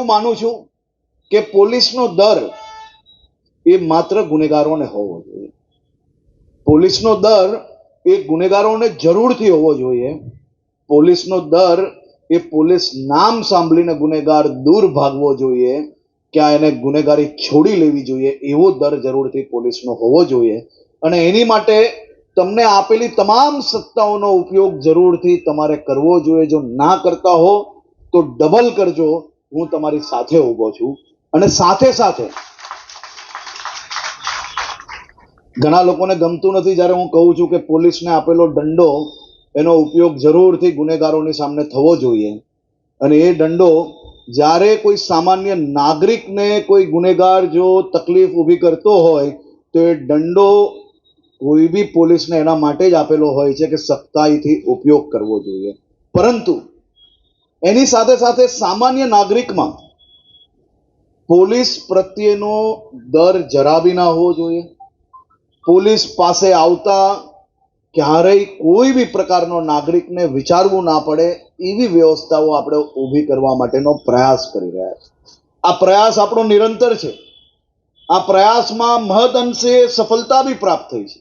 એવું માનું છું કે પોલીસનો દર એ માત્ર ગુનેગારોને હોવો જોઈએ. પોલીસનો દર એ ગુનેગારોને જરૂરથી હોવો જોઈએ. પોલીસનો દર એ પોલીસ નામ સાંભળીને ગુનેગાર દૂર ભાગવો જોઈએ, ક્યાં એને ગુનેગારી છોડી લેવી જોઈએ, એવો દર જરૂરથી પોલીસનો હોવો જોઈએ. અને એની માટે તમને આપેલી તમામ સત્તાઓનો ઉપયોગ જરૂરથી તમારે કરવો જોઈએ. જો ના કરતા હો તો ડબલ કરજો, હું તમારી સાથે ઊભો છું. અને સાથે સાથે ઘણા લોકોને ગમતું નથી જ્યારે હું કહું છું કે પોલીસને આપેલો દંડો એનો ઉપયોગ જરૂરથી ગુનેગારોની સામે થવો જોઈએ. અને એ દંડો જ્યારે કોઈ સામાન્ય નાગરિકને કોઈ ગુનેગાર જો તકલીફ ઊભી કરતો હોય તો એ દંડો કોઈ બી પોલીસને એના માટે જ આપેલો હોય છે કે સખ્તાઈથી ઉપયોગ કરવો જોઈએ. પરંતુ એની સાથે સાથે સામાન્ય નાગરિકમાં પોલીસ પ્રત્યેનો ડર જરા બી ના હોવો જોઈએ. પોલીસ પાસે આવતા ક્યારેય કોઈ બી પ્રકારનો નાગરિકને વિચારવું ના પડે એવી વ્યવસ્થાઓ આપણે ઊભી કરવા માટેનો પ્રયાસ કરી રહ્યા છીએ. આ પ્રયાસ આપણો નિરંતર છે. આ પ્રયાસમાં મહદ અંશે સફળતા બી પ્રાપ્ત થઈ છે.